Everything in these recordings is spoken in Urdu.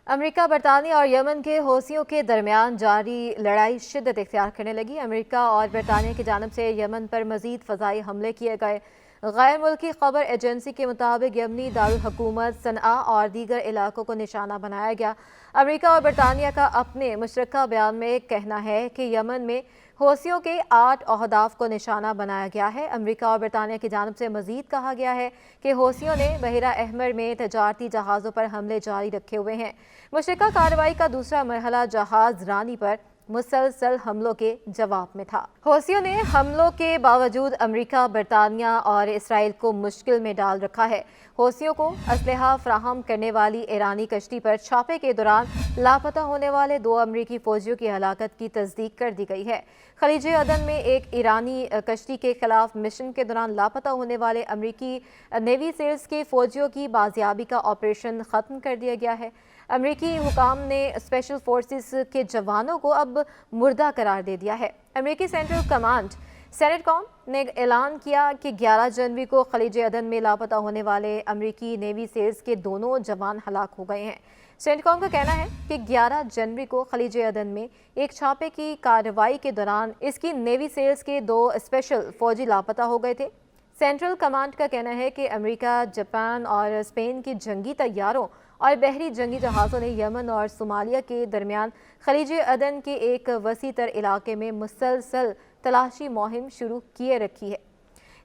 امریکہ، برطانیہ اور یمن کے حوثیوں کے درمیان جاری لڑائی شدت اختیار کرنے لگی۔ امریکہ اور برطانیہ کی جانب سے یمن پر مزید فضائی حملے کیے گئے۔ غیر ملکی خبر ایجنسی کے مطابق یمنی دارالحکومت صنعاء اور دیگر علاقوں کو نشانہ بنایا گیا۔ امریکہ اور برطانیہ کا اپنے مشترکہ بیان میں کہنا ہے کہ یمن میں حوثیوں کے 8 اہداف کو نشانہ بنایا گیا ہے۔ امریکہ اور برطانیہ کی جانب سے مزید کہا گیا ہے کہ حوثیوں نے بحیرہ احمر میں تجارتی جہازوں پر حملے جاری رکھے ہوئے ہیں۔ مشترکہ کارروائی کا دوسرا مرحلہ جہاز رانی پر مسلسل حملوں کے جواب میں تھا۔ حوثیوں نے حملوں کے باوجود امریکہ، برطانیہ اور اسرائیل کو مشکل میں ڈال رکھا ہے۔ حوثیوں کو اسلحہ فراہم کرنے والی ایرانی کشتی پر چھاپے کے دوران لاپتہ ہونے والے 2 امریکی فوجیوں کی ہلاکت کی تصدیق کر دی گئی ہے۔ خلیج عدن میں ایک ایرانی کشتی کے خلاف مشن کے دوران لاپتہ ہونے والے امریکی نیوی سیلز کے فوجیوں کی بازیابی کا آپریشن ختم کر دیا گیا ہے۔ امریکی حکام نے اسپیشل فورسز کے جوانوں کو اب مردہ قرار دے دیا ہے۔ امریکی سینٹرل کمانڈ سینٹ کام نے اعلان کیا کہ 11 جنوری کو خلیج عدن میں لاپتہ ہونے والے امریکی نیوی سیلز کے دونوں جوان ہلاک ہو گئے ہیں۔ سینٹ کام کا کہنا ہے کہ 11 جنوری کو خلیج عدن میں ایک چھاپے کی کارروائی کے دوران اس کی نیوی سیلز کے 2 اسپیشل فوجی لاپتہ ہو گئے تھے۔ سینٹرل کمانڈ کا کہنا ہے کہ امریکہ، جاپان اور اسپین کی جنگی طیاروں اور بحری جنگی جہازوں نے یمن اور صومالیہ کے درمیان خلیج عدن کے ایک وسیع تر علاقے میں مسلسل تلاشی مہم شروع کیے رکھی ہے۔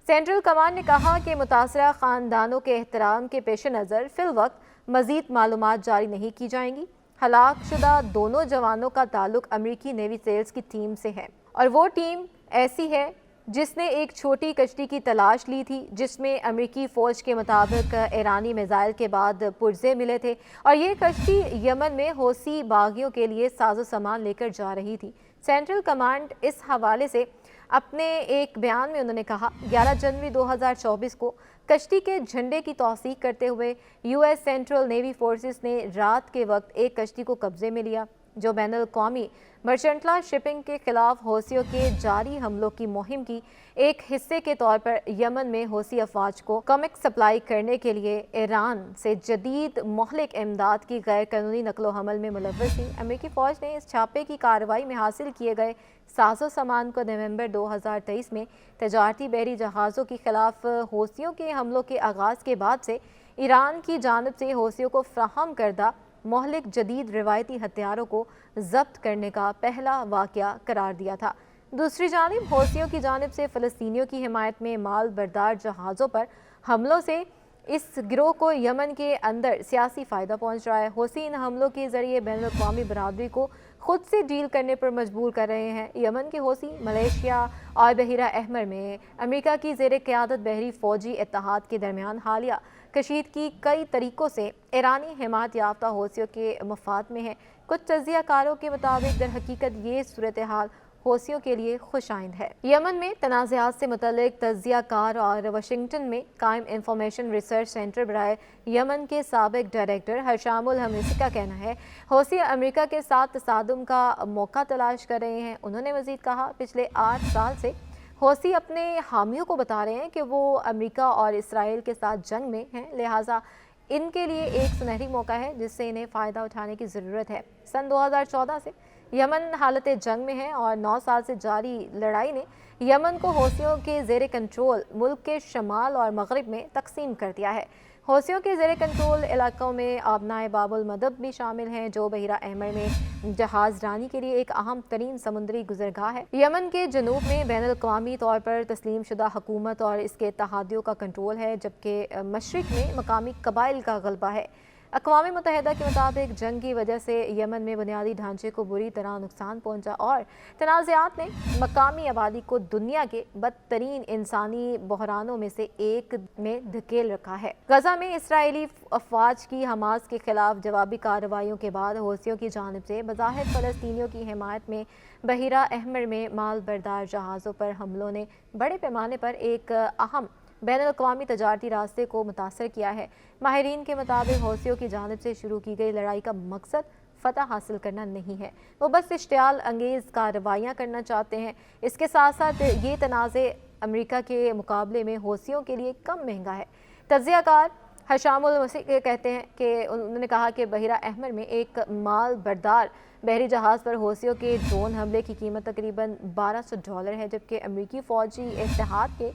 سینٹرل کمانڈ نے کہا کہ متاثرہ خاندانوں کے احترام کے پیش نظر فی الوقت مزید معلومات جاری نہیں کی جائیں گی۔ ہلاک شدہ دونوں جوانوں کا تعلق امریکی نیوی سیلز کی ٹیم سے ہے اور وہ ٹیم ایسی ہے جس نے ایک چھوٹی کشتی کی تلاش لی تھی جس میں امریکی فوج کے مطابق ایرانی میزائل کے بعد پرزے ملے تھے، اور یہ کشتی یمن میں حوثی باغیوں کے لیے ساز و سامان لے کر جا رہی تھی۔ سینٹرل کمانڈ اس حوالے سے اپنے ایک بیان میں انہوں نے کہا، 11 جنوری 2024 کو کشتی کے جھنڈے کی توثیق کرتے ہوئے U S central navy forces نے رات کے وقت ایک کشتی کو قبضے میں لیا جو بین الاقوامی مرچنٹلا شپنگ کے خلاف حوثیوں کے جاری حملوں کی مہم کی ایک حصے کے طور پر یمن میں حوثی افواج کو کمک سپلائی کرنے کے لیے ایران سے جدید مہلک امداد کی غیر قانونی نقل و حمل میں ملوث تھی۔ امریکی فوج نے اس چھاپے کی کارروائی میں حاصل کیے گئے ساز و سامان کو نومبر 2023 میں تجارتی بحری جہازوں کے خلاف حوثیوں کے حملوں کے آغاز کے بعد سے ایران کی جانب سے حوثیوں کو فراہم کردہ مہلک جدید روایتی ہتھیاروں کو ضبط کرنے کا پہلا واقعہ قرار دیا تھا۔ دوسری جانب حوثیوں کی جانب سے فلسطینیوں کی حمایت میں مال بردار جہازوں پر حملوں سے اس گروہ کو یمن کے اندر سیاسی فائدہ پہنچ رہا ہے۔ حوثی ان حملوں کے ذریعے بین الاقوامی برادری کو خود سے ڈیل کرنے پر مجبور کر رہے ہیں۔ یمن کے حوثی ملیشیا اور بحیرہ احمر میں امریکہ کی زیر قیادت بحری فوجی اتحاد کے درمیان حالیہ کشیدگی کئی طریقوں سے ایرانی حمایت یافتہ حوثیوں کے مفاد میں ہے۔ کچھ تجزیہ کاروں کے مطابق در حقیقت یہ صورتحال حوثیوں کے لیے خوش آئند ہے۔ یمن میں تنازعات سے متعلق تجزیہ کار اور واشنگٹن میں قائم انفارمیشن ریسرچ سینٹر برائے یمن کے سابق ڈائریکٹر ہشام الہمسی کا کہنا ہے، حوثی امریکہ کے ساتھ تصادم کا موقع تلاش کر رہے ہیں۔ انہوں نے مزید کہا، پچھلے 8 سال سے حوثی اپنے حامیوں کو بتا رہے ہیں کہ وہ امریکہ اور اسرائیل کے ساتھ جنگ میں ہیں، لہٰذا ان کے لیے ایک سنہری موقع ہے جس سے انہیں فائدہ اٹھانے کی ضرورت ہے۔ سن 2014 سے یمن حالت جنگ میں ہے اور 9 سال سے جاری لڑائی نے یمن کو حوثیوں کے زیر کنٹرول ملک کے شمال اور مغرب میں تقسیم کر دیا ہے۔ حوثیوں کے زیر کنٹرول علاقوں میں آبنائے باب المندب بھی شامل ہیں جو بحیرہ احمر میں جہاز رانی کے لیے ایک اہم ترین سمندری گزرگاہ ہے۔ یمن کے جنوب میں بین الاقوامی طور پر تسلیم شدہ حکومت اور اس کے اتحادیوں کا کنٹرول ہے، جبکہ مشرق میں مقامی قبائل کا غلبہ ہے۔ اقوام متحدہ کے مطابق جنگ کی وجہ سے یمن میں بنیادی ڈھانچے کو بری طرح نقصان پہنچا اور تنازعات نے مقامی آبادی کو دنیا کے بدترین انسانی بحرانوں میں سے ایک میں دھکیل رکھا ہے۔ غزہ میں اسرائیلی افواج کی حماس کے خلاف جوابی کارروائیوں کے بعد حوثیوں کی جانب سے بظاہر فلسطینیوں کی حمایت میں بحیرہ احمر میں مال بردار جہازوں پر حملوں نے بڑے پیمانے پر ایک اہم بین الاقوامی تجارتی راستے کو متاثر کیا ہے۔ ماہرین کے مطابق حوثیوں کی جانب سے شروع کی گئی لڑائی کا مقصد فتح حاصل کرنا نہیں ہے، وہ بس اشتعال انگیز کارروائیاں کرنا چاہتے ہیں۔ اس کے ساتھ ساتھ یہ تنازع امریکہ کے مقابلے میں حوثیوں کے لیے کم مہنگا ہے۔ تجزیہ کار حشام المسیح کے کہتے ہیں کہ انہوں نے کہا کہ بحیرہ احمر میں ایک مال بردار بحری جہاز پر حوثیوں کے ڈرون حملے کی قیمت تقریباً $1200 ہے، جبکہ امریکی فوجی اتحاد کے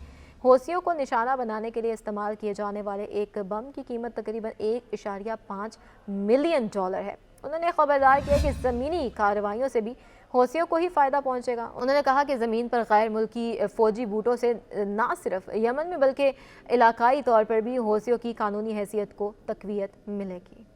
حوثیوں کو نشانہ بنانے کے لیے استعمال کیے جانے والے ایک بم کی قیمت تقریباً $1.5 ملین ہے۔ انہوں نے خبردار کیا کہ زمینی کارروائیوں سے بھی حوثیوں کو ہی فائدہ پہنچے گا۔ انہوں نے کہا کہ زمین پر غیر ملکی فوجی بوٹوں سے نہ صرف یمن میں بلکہ علاقائی طور پر بھی حوثیوں کی قانونی حیثیت کو تقویت ملے گی۔